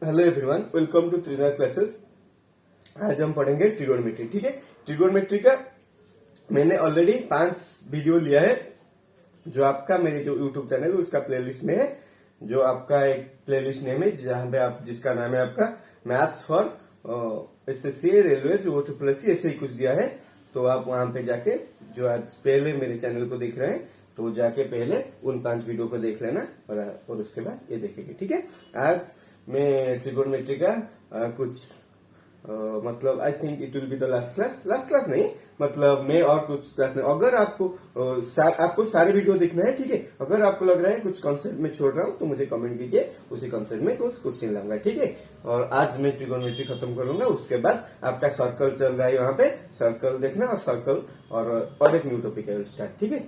Hello everyone, welcome to Trinath classes. आज हम पढ़ेंगे ट्रिगोनोमेट्री। ठीक है, ट्रिगोनोमेट्री का मैंने ऑलरेडी 5 वीडियो लिया है, जो आपका मेरे जो यूट्यूब चैनल है उसका प्लेलिस्ट में है। जो आपका एक प्लेलिस्ट नेम है जहाँ पे आप जिसका नाम है आपका मैथ्स फॉर एसएससी रेलवे जो OSSC ऐसे ही कुछ दिया है। तो आप वहां पे जाके जो आज पहले मेरे चैनल को देख रहे हैं तो जाके पहले उन 5 वीडियो को देख लेना और उसके बाद ये देखेंगे। ठीक है, आज मैं ट्रिगोनोमेट्री का कुछ मतलब I think it will be the last class नहीं, मतलब मैं और कुछ क्लास नहीं। अगर आपको सारे वीडियो देखना है, ठीक है, अगर आपको लग रहा है कुछ कॉन्सेप्ट में छोड़ रहा हूँ तो मुझे कमेंट कीजिए, उसी कॉन्सेप्ट में कुछ क्वेश्चन लाऊंगा। ठीक है, और आज मैं ट्रिगोनोमेट्री खत्म करूंगा, उसके बाद आपका सर्कल चल रहा है वहां पे, सर्कल देखना और सर्कल और एक न्यू टॉपिक है स्टार्ट। ठीक है,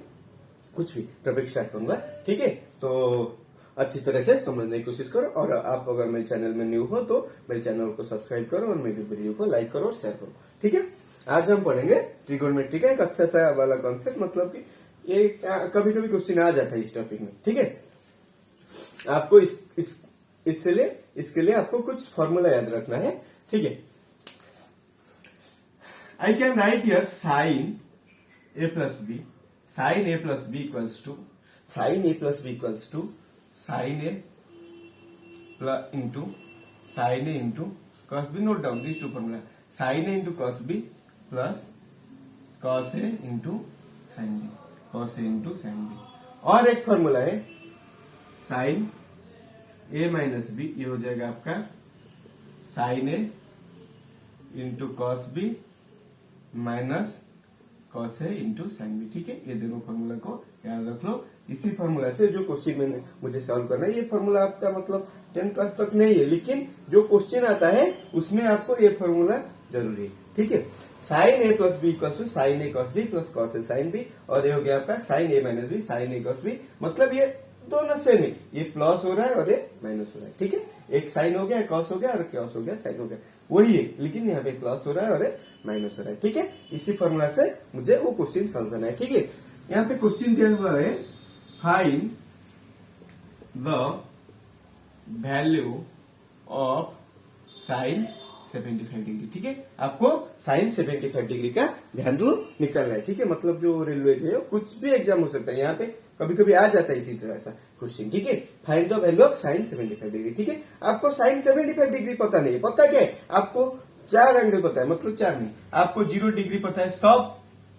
कुछ भी टॉपिक स्टार्ट करूंगा। ठीक है, तो अच्छी तरह से समझने की कोशिश करो, और आप अगर मेरे चैनल में न्यू हो तो मेरे चैनल को सब्सक्राइब करो और मेरी वीडियो को लाइक करो और शेयर करो। ठीक है, आज हम पढ़ेंगे ट्रिगोनोमेट्री का एक अच्छा सा वाला कॉन्सेप्ट, मतलब कि ये कभी कभी क्वेश्चन आ जाता है इस टॉपिक में। ठीक है, आपको इसके लिए आपको कुछ फॉर्मूला याद रखना है। ठीक है, I can write here sine A plus B, sine A plus B equals to sine A plus B equals to sine A plus into sine A into cos B. Note down this two formula, sine A into cos B plus cos A into sine B, cos A into sine B. और एक formula है sine A minus B, ये हो जाएगा आपका sine A into cos B minus cos A into sine B. ठीक है, ये दोनों फॉर्मूला को याद रख लो। इसी फॉर्मूला से जो क्वेश्चन मैंने मुझे सॉल्व करना है, ये फॉर्मूला आपका मतलब 10th क्लास तक नहीं है, लेकिन जो क्वेश्चन आता है उसमें आपको ये फॉर्मूला जरूरी है। ठीक है, sine A plus B equal to sine A cos B plus cos A sine B, और ये हो गया आपका sine A minus B sine A cos B. मतलब ये दोनों सेम है, ये प्लस हो रहा है और ये माइनस हो रहा है। ठीक है, एक साइन हो गया, कॉस हो गया, और कॉस हो गया, साइन हो गया, वही है, लेकिन यहाँ पे प्लस हो रहा है और माइनस हो रहा है। ठीक है, इसी फॉर्मूला से मुझे वो क्वेश्चन सॉल्व करना है। ठीक है, यहाँ पे क्वेश्चन दिया हुआ है find the value of sign 75 degree. ठीक है, आपको साइन 75 डिग्री का वैल्यू निकालना है। ठीक है, मतलब जो रेलवे है कुछ भी एग्जाम हो सकता है, यहाँ पे कभी कभी आ जाता है इसी तरह सा क्वेश्चन। ठीक है, find the value of sign 75 degree. ठीक है, आपको साइन 75 डिग्री पता नहीं है, पता क्या है आपको? 4 एंगल पता है, मतलब 4 नहीं, आपको 0 डिग्री पता है, सब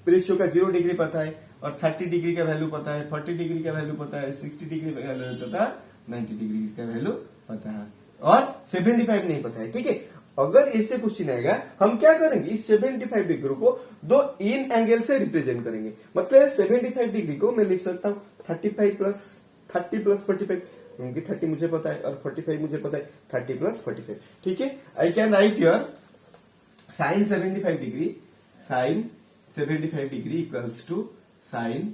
रेशियो का 0 डिग्री पता है, और 30 डिग्री का वैल्यू पता है, 40 डिग्री का वैल्यू पता है, 60 डिग्री का वैल्यू पता है, 90 डिग्री का वैल्यू पता है, और 75 नहीं पता है। ठीक है, अगर इससे क्वेश्चन आएगा हम क्या करेंगे, इस 75 डिग्री को 2 इन एंगल से रिप्रेजेंट करेंगे। मतलब 75 डिग्री को मैं लिख सकता हूँ 30 प्लस 45, क्योंकि 30 मुझे पता है और 45 मुझे पता है, 30 प्लस 45। ठीक है, I can write your sine 75 degree, sine 75 degree equals to sine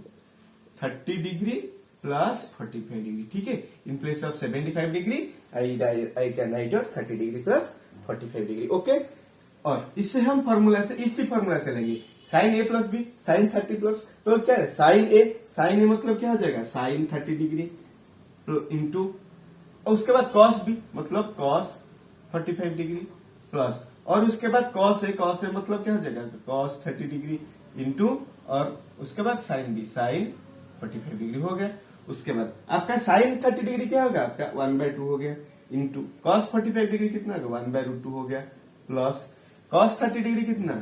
30 degree plus 45 degree. ठीक है, in place of 75 degree I can write your 30 degree plus 45 degree. Okay, और इससे हम इसी फॉर्मूला से लेंगे sine A plus B sine 30 plus, तो क्या है साइन ए मतलब क्या हो जाएगा साइन 30 डिग्री इंटू, और उसके बाद कॉस बी मतलब कॉस 45 डिग्री प्लस, और उसके बाद कॉस ए मतलब क्या हो जाएगा कॉस 30 डिग्री इंटू, और उसके बाद साइन बी साइन 45 डिग्री हो गया। उसके बाद आपका साइन 30 डिग्री क्या होगा आपका 1/2 हो गया, इंटू कॉस 45 डिग्री कितना होगा 1/√2 हो गया, प्लस कॉस 30 डिग्री कितना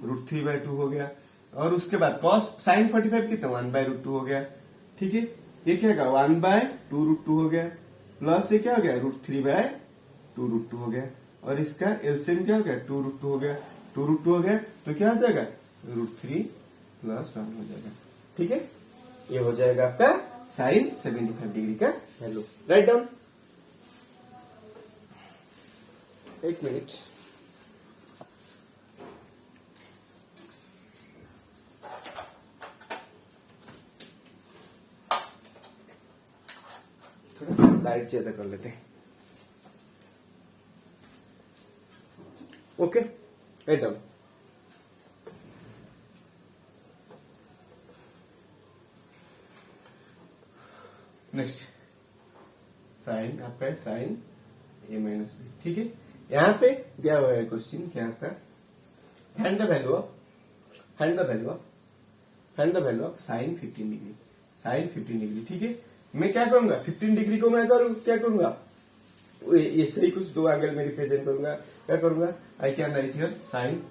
√3/2 हो गया, और उसके बाद कॉस साइन 45 कितना 1/√2 हो गया। ठीक है, ये क्या होगा 1/2√2 हो गया, प्लस ये क्या हो गया √3/2√2 हो गया, और इसका एलसीएम क्या हो गया 2√2 हो गया, 2√2 हो गया तो क्या हो जाएगा √3 + 1 हो जाएगा। ठीक है, ये हो जाएगा आपका साइन 75 डिग्री का वैल्यू। राइट डाउन, एक मिनट, थोड़ा लाइट ज्यादा कर लेते हैं। Okay, right down, next sine आपका है साइन ए माइनस बी, ठीक है। यहाँ पे क्या हुआ है क्वेश्चन क्या आपका, find the value of sine 15 degree, sine 15 degree. ठीक है, मैं क्या करूंगा 15 डिग्री को मैं क्या करूंगा, इससे ही कुछ दो एंगल में रिप्रेजेंट करूंगा। क्या करूंगा, I can write here sine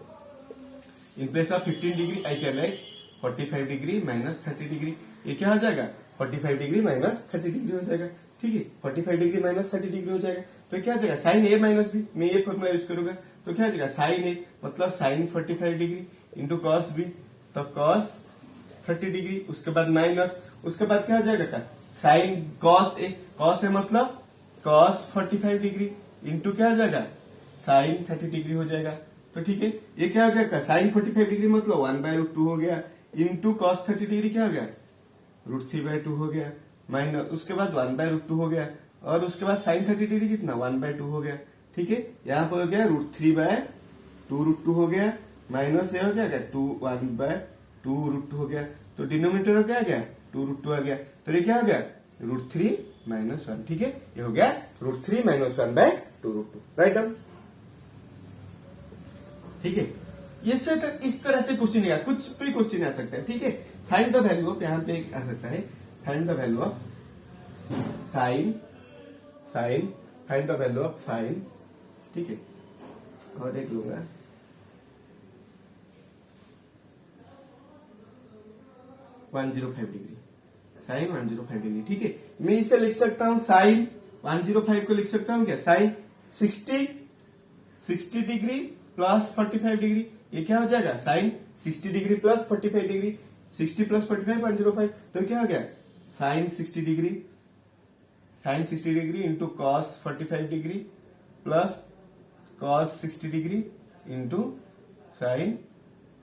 in place of 15 degree I can write 45 degree minus 30 degree. ये क्या हो जाएगा 45 डिग्री माइनस 30 डिग्री हो जाएगा। ठीक है, 45 डिग्री माइनस 30 डिग्री हो जाएगा। तो क्या हो जाएगा साइन ए माइनस बी, मैं ये फॉर्मूला यूज करूंगा। तो क्या हो जाएगा साइन ए मतलब sine 45 degree into cos B, तो कॉस 30 डिग्री, उसके बाद माइनस, उसके बाद क्या हो जाएगा sine cos A, cos A मतलब कॉस 45 डिग्री इंटू क्या हो जाएगा साइन 30 डिग्री हो जाएगा। तो ठीक है, ये क्या हो गया साइन 45 डिग्री मतलब 1/√2 हो गया इंटू कॉस 30 डिग्री क्या हो गया √3/2 हो गया, माइनस उसके बाद 1/√2 हो गया, और उसके बाद साइन 30 डिग्री कितना 1/2 हो गया। ठीक है, यहाँ पर हो गया √3/2 हो गया, माइनस ये हो गया क्या 1/2 हो गया, तो डिनोमिनेटर हो गया 2√2 आ गया। तो ये क्या हो गया √3 - 1। ठीक है, ये हो गया √3 - 1/2√2, राइट डाउन। ठीक है, ये से तो इस तरह से क्वेश्चन आएगा, कुछ भी क्वेश्चन आ सकता है। ठीक है, फाइंड द वैल्यू ऑफ, यहाँ पे आ सकता है find the value of sign, find the value of sign. ठीक है, और एक लूंगा साइन 105 डिग्री। ठीक है, मैं इसे लिख सकता हूं साइन 105 को लिख सकता हूं क्या साइन 60 डिग्री प्लस 45 डिग्री। ये क्या हो जाएगा sine 60 degree plus 45 degree, 60 plus 45 105, तो क्या हो गया sine 60 degree into cos 45 degree plus cos 60 degree into sine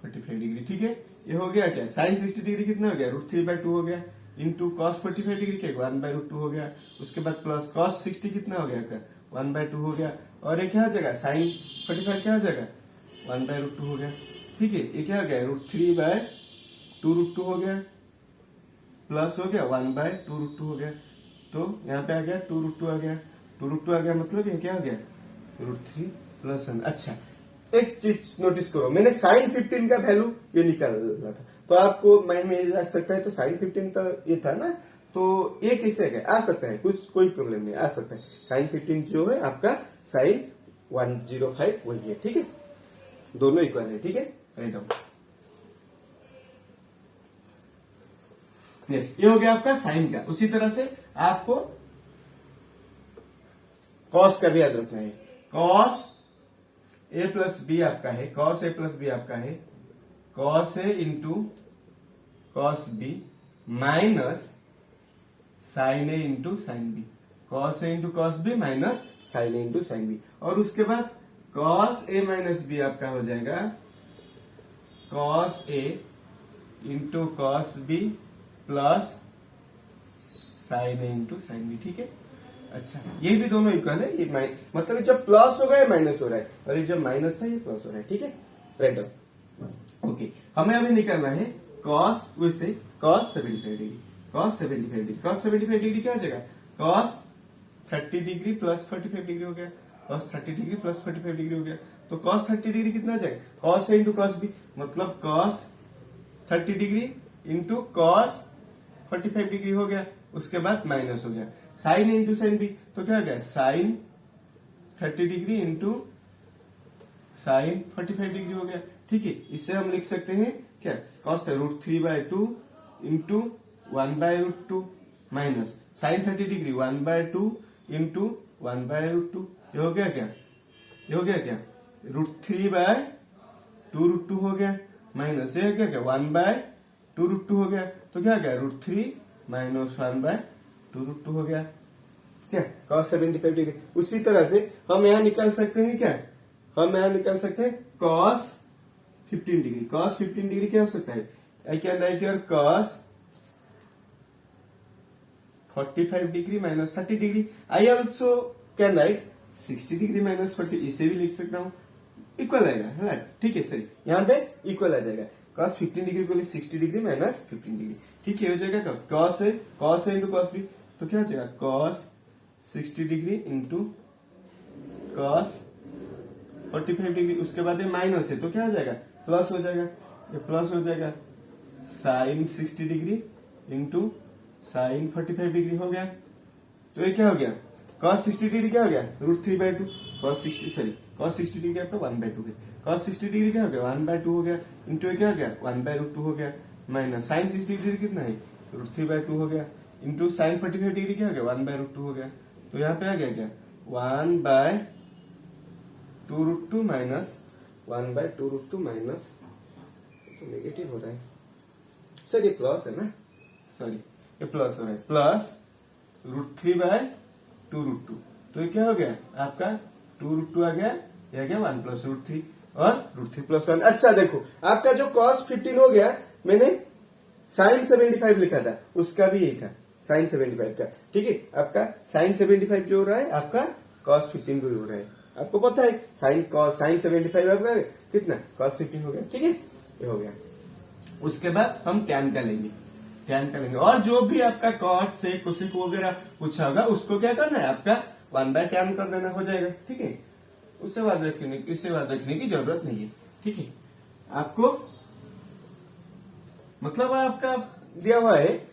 45 degree. ठीक है, ये हो गया क्या साइन 60 डिग्री कितना हो गया √3/2 हो गया इंटू कॉस 45 डिग्री क्या 1/√2 हो गया, उसके बाद प्लस कॉस 60 कितना हो गया क्या 1/2 हो गया, और ये क्या हो जाएगा साइन 45 क्या हो जाएगा 1/√2 हो गया। ठीक है, ये क्या हो गया √3/2√2 हो गया, प्लस हो गया 1/2√2 हो गया, तो यहाँ पे आ गया 2√2 आ गया, 2√2 आ गया मतलब ये क्या हो गया √3 + 1। अच्छा, एक चीज नोटिस करो, मैंने साइन 15 का वैल्यू ये निकाला था, तो आपको माइंड में आ सकता है तो साइन 15 तो ये था ना, तो ये कैसे आ सकता है, कुछ कोई प्रॉब्लम नहीं आ सकता है। साइन 15 जो है आपका साइन 105 वही है। ठीक है, दोनों इक्वल है। ठीक है, राइट डाउन। ये हो गया आपका साइन का। उसी तरह से आपको कॉस का भी याद रखना है, कॉस a प्लस बी आपका है, कॉस a प्लस बी आपका है cos a into cos B minus sine a into sine B, cos a into cos B minus sine a into sine B, और उसके बाद कॉस a माइनस बी आपका हो जाएगा cos a into cos B plus sine a into sine B. ठीक है, अच्छा, ये भी दोनों इक्वल है, ये मतलब जब प्लस होगा ये माइनस हो रहा है, और ये जब माइनस था ये प्लस हो रहा है। ठीक है, राइट डाउन। ओके, हमें अभी निकालना है कॉस, वैसे कॉस 75 डिग्री, कॉस 75 डिग्री क्या हो जाएगा कॉस 30 डिग्री प्लस 45 डिग्री हो गया, कॉस 30 डिग्री प्लस 45 डिग्री हो गया, तो कॉस 30 डिग्री कितना आ जाएगा cos A into cos B, मतलब cos 30 degree into cos 45 degree हो गया, उसके बाद माइनस हो गया sine A into sine B, तो क्या हो गया sine 30 degree into sine 45 degree हो गया। ठीक है, इससे हम लिख सकते हैं क्या cos √3/2 into 1/√2 minus sine 30 degree 1/2 into 1/√2, ये हो गया क्या √3/2√2 हो गया, माइनस ये क्या 1/2√2 हो गया, तो क्या गया √3 - 1/2√2 हो गया क्या cos 75 डिग्री। उसी तरह से हम यहाँ निकाल सकते हैं क्या, हम यहाँ निकाल सकते हैं cos 15 डिग्री, cos 15 डिग्री क्या हो सकता है I can write your cos 45 degree minus 30 degree, I also can write 60 degree minus 40, इसे भी लिख सकता हूँ, इक्वल आएगा है ना। ठीक है सर, यहाँ पे इक्वल आ जाएगा cos 15 डिग्री को 60 डिग्री माइनस 15 डिग्री। ठीक है, हो जाएगा cos है इंटू cos भी, तो क्या हो जाएगा cos 60 degree into cos 45 degree, उसके बाद ये माइनस है तो क्या हो जाएगा, प्लस हो जाएगा, ये प्लस हो जाएगा sine 60 degree into sine 45 degree हो गया। तो ये क्या हो गया, cos 60 डिग्री क्या हो गया, √3/2, cos 60 डिग्री आपका 1/2 है, cos 60 डिग्री क्या हो गया 1/2 हो गया, इंटू ये क्या हो गया 1/√2 हो गया, माइनस साइन 60 डिग्री कितना है √3/2 हो गया, इंटू साइन 45 डिग्री क्या हो गया 1/√2 हो गया। तो यहाँ पे आ गया क्या 1/2√2 माइनस 1/2√2 माइनस, तो नेगेटिव हो रहा है सर, ये प्लस है ना, सॉरी ये प्लस हो रहा है, प्लस √3/2√2, तो ये क्या हो गया आपका 2√2 आ गया, ये आ गया 1 + √3 और √3 + 1। अच्छा देखो आपका जो cos 15 हो गया, मैंने sin 75 लिखा था, उसका भी यही था sin 75 का, ठीक है। आपका sin 75 जो हो रहा है आपका cos 15 भी हो रहा है, आपको पता है sin 75 आपका कितना cos 15 हो गया, ठीक है, ये हो गया। उसके बाद हम tan का लेंगे, और जो भी आपका cot से कोसेक वगैरह पूछा होगा उसको क्या करना है, आपका 1/tan कर देना, हो जाएगा, ठीक है। उससे याद रखने की जरूरत नहीं है, ठीक है। आपको मतलब आपका दिया हुआ है,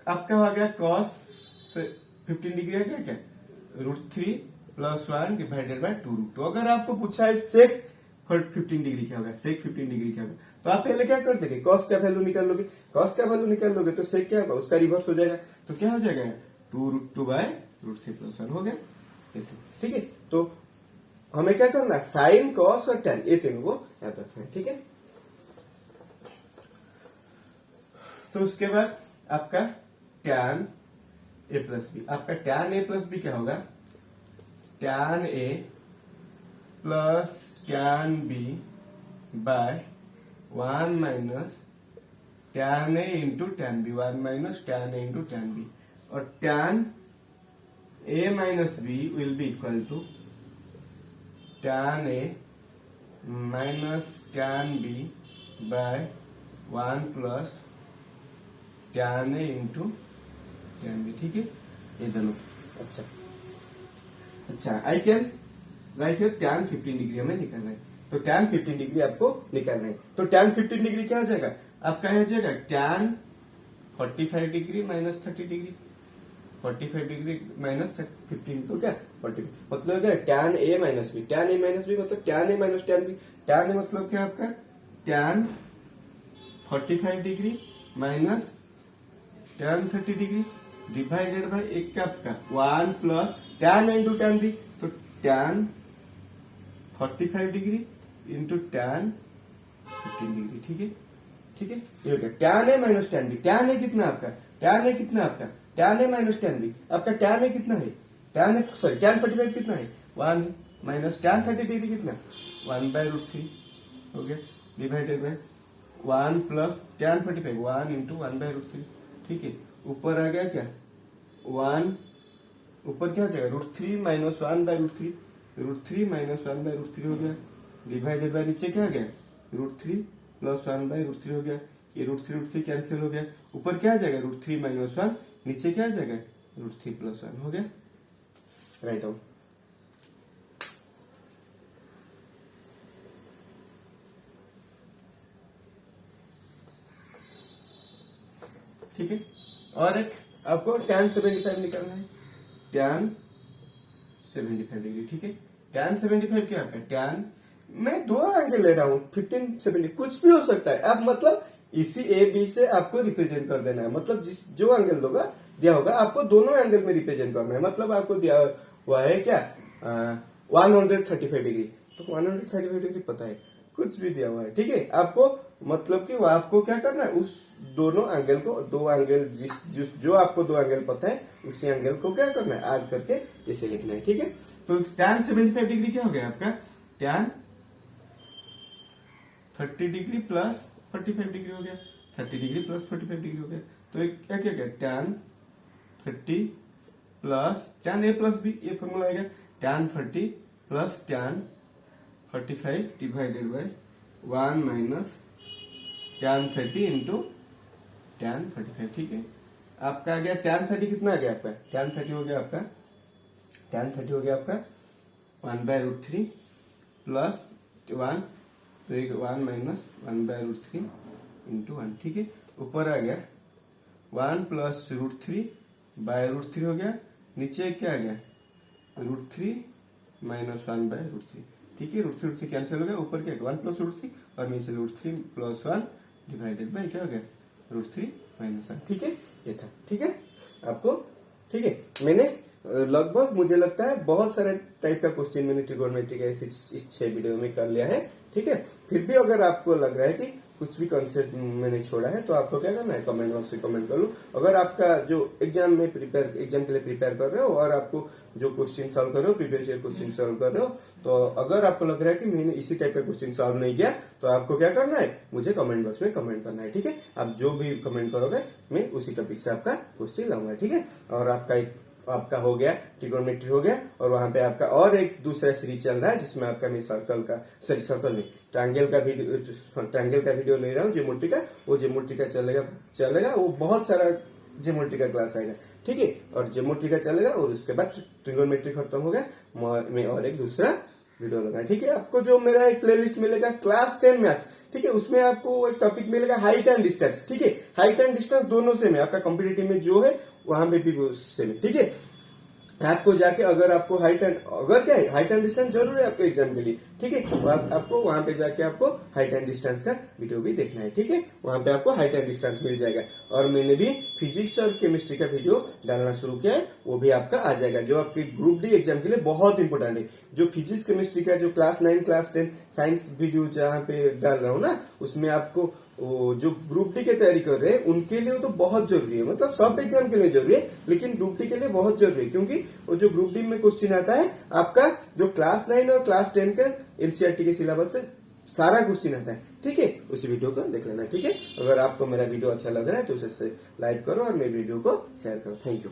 आपका हो गया cos 15 डिग्री है क्या √3 + 1 डिवाइडेड बाय 2√2। अगर आपको पूछा है sec 15 डिग्री क्या होगा, sec 15 डिग्री क्या होगा, तो आप पहले क्या कर देंगे, cos का वैल्यू निकाल लोगे, तो sec क्या होगा, उसका रिवर्स हो जाएगा, तो क्या हो जाएगा 2√2/√3 + 1 हो गया ऐसे, ठीक है। तो हमें क्या करना है, साइन cos और tan ये तीनों को याद रखना है, ठीक है। तो उसके बाद आपका tan a + b, आपका tan a + b क्या होगा, tan a + tan b by 1 - tan a into tan b, 1 - tan a into tan b, और tan a - b will be equal to tan a - tan b by 1 + tan a into tan b, ठीक है, ये दोनों। अच्छा I can write here tan 15 degree हमें निकालना है, तो tan 15 डिग्री आपको निकालना है, तो tan 15 डिग्री क्या हो जाएगा आपका, हो जाएगा tan 45 डिग्री - 30 डिग्री, 45 डिग्री - 15 तो क्या 40, मतलब क्या tan a - b, मतलब tan a - tan b, tan a मतलब क्या आपका tan 45 degree - tan 30 degree divided by एक क्या आपका 1 + tan a into tan b, तो tan 45 degree into tan 15 degree, ठीक है, ये हो गया tan a - tan b, tan a कितना आपका, tan a tan b, आपका tan a कितना है, tan 45 कितना है 1 है, माइनस tan 30 डिग्री कितना 1/√3 हो गया, डिवाइडेड बाय 1 + tan 45 1 इंटू 1/√3, ठीक है। ऊपर आ गया क्या 1, ऊपर क्या हो जाएगा √3 - 1/√3, √3 - 1/√3 हो गया, डिवाइडेड बाय नीचे क्या आ गया √3 + 1/√3 हो गया, ये √3 कैंसिल हो गया, ऊपर क्या आ जाएगा √3 - 1, नीचे क्या आ जाएगा √3 + 1 हो गया, राइट डाउन। ठीक है, और एक आपको tan 75 निकालना है, tan 75 डिग्री, ठीक है। tan 75 क्या है, tan मैं दो एंगल ले रहा हूँ 15 70 कुछ भी हो सकता है, आप मतलब इसी ए बी से आपको रिप्रेजेंट कर देना है, मतलब जिस जो एंगल दिया होगा आपको दोनों एंगल में रिप्रेजेंट करना है, मतलब आपको दिया हुआ है क्या 135 डिग्री, तो 135 डिग्री पता है, कुछ भी दिया हुआ है, ठीक है। आपको मतलब कि वो आपको क्या करना है, उस दोनों एंगल को, दो एंगल जो आपको दो एंगल पता है उसी एंगल को क्या करना है ऐड करके इसे लिखना है, ठीक है। तो tan 75 डिग्री क्या हो गया आपका tan 30 डिग्री प्लस 45 डिग्री हो गया, 30 डिग्री प्लस 45 डिग्री हो गया, तो एक क्या क्या tan 30 plus tan a + b, ये फॉर्मूला आएगा tan 30 plus tan 45 divided by 1 - tan 30 into tan 45, ठीक है। आपका आ गया tan 30 कितना आ गया आपका tan 30 हो गया आपका tan 30 हो गया आपका 1/√3 प्लस 1 तो 1 माइनस 1/√3 इंटू 1, ठीक है। ऊपर आ गया 1 प्लस √3/√3 हो गया, नीचे क्या आ गया √3 माइनस 1/√3, ठीक है। √3 कैंसिल हो गया, ऊपर क्या 1 प्लस √3 और नीचे √3 प्लस 1 डिवाइडेड बाई क्या हो गया √3 माइनस 1, ठीक है। ये था, ठीक है आपको, ठीक है। मैंने लगभग मुझे लगता है बहुत सारे टाइप का क्वेश्चन मैंने ट्रिगोनोमेट्री का इस 6 वीडियो में कर लिया है, ठीक है। फिर भी अगर आपको लग रहा है कि कुछ भी कॉन्सेप्ट मैंने छोड़ा है तो आपको क्या करना है, कमेंट बॉक्स में कमेंट कर लो। अगर आपका जो एग्जाम के लिए प्रिपेयर कर रहे हो और आपको जो क्वेश्चन सॉल्व कर रहे हो, प्रीवियस ईयर क्वेश्चन सॉल्व कर रहे हो, तो अगर आपको लग रहा है कि मैंने इसी टाइप का क्वेश्चन सॉल्व नहीं किया तो आपको क्या करना है, मुझे कमेंट बॉक्स में कमेंट करना है, ठीक है। आप जो भी कमेंट करोगे मैं उसी टॉपिक से आपका क्वेश्चन लाऊंगा, ठीक है। और आपका हो गया ट्रिगोनोमेट्री हो गया, और वहां पे आपका और एक दूसरा सीरीज चल रहा है जिसमें आपका मैं सर्कल नहीं ट्रायंगल का वीडियो ले रहा हूँ, ज्योमेट्री का। वो ज्योमेट्री का चलेगा वो बहुत सारा ज्योमेट्री का क्लास आएगा, ठीक है। और ज्योमेट्री का चलेगा और उसके बाद ट्रिगोनोमेट्री खत्म हो गया, मैं और एक दूसरा वीडियो लगाए, ठीक है। आपको जो मेरा एक प्लेलिस्ट मिलेगा क्लास 10 मैथ्स, ठीक है, उसमें आपको एक टॉपिक मिलेगा हाइट एंड डिस्टेंस, ठीक है। हाइट एंड डिस्टेंस दोनों से में आपका कॉम्पिटिटिव में जो है वहां पे भी से में, ठीक है। आपको जाके अगर आपको हाइट एंड डिस्टेंस जरूर है आपके एग्जाम के लिए, ठीक है, तो आपको वहां पे जाके आपको हाइट एंड डिस्टेंस का वीडियो भी देखना है, ठीक है। वहां पे आपको हाइट एंड डिस्टेंस मिल जाएगा। और मैंने भी फिजिक्स और केमिस्ट्री का वीडियो डालना शुरू किया है, वो भी आपका आ जाएगा, जो आपके ग्रुप डी एग्जाम के लिए बहुत इंपॉर्टेंट है। जो फिजिक्स केमिस्ट्री का जो क्लास 9 क्लास 10 साइंस वीडियो जहाँ पे डाल रहा हूँ ना, उसमें आपको वो जो ग्रुप डी की तैयारी कर रहे हैं उनके लिए तो बहुत जरूरी है, मतलब सब एग्जाम के लिए जरूरी है, लेकिन ग्रुप डी के लिए बहुत जरूरी है, क्योंकि वो जो ग्रुप डी में क्वेश्चन आता है आपका जो क्लास 9 और क्लास 10 के एनसीईआरटी के सिलेबस से सारा क्वेश्चन आता है, ठीक है। उसी वीडियो को देख लेना, ठीक है। अगर आपको मेरा वीडियो अच्छा लग रहा है तो उसे लाइक करो और मेरे वीडियो को शेयर करो। Thank you.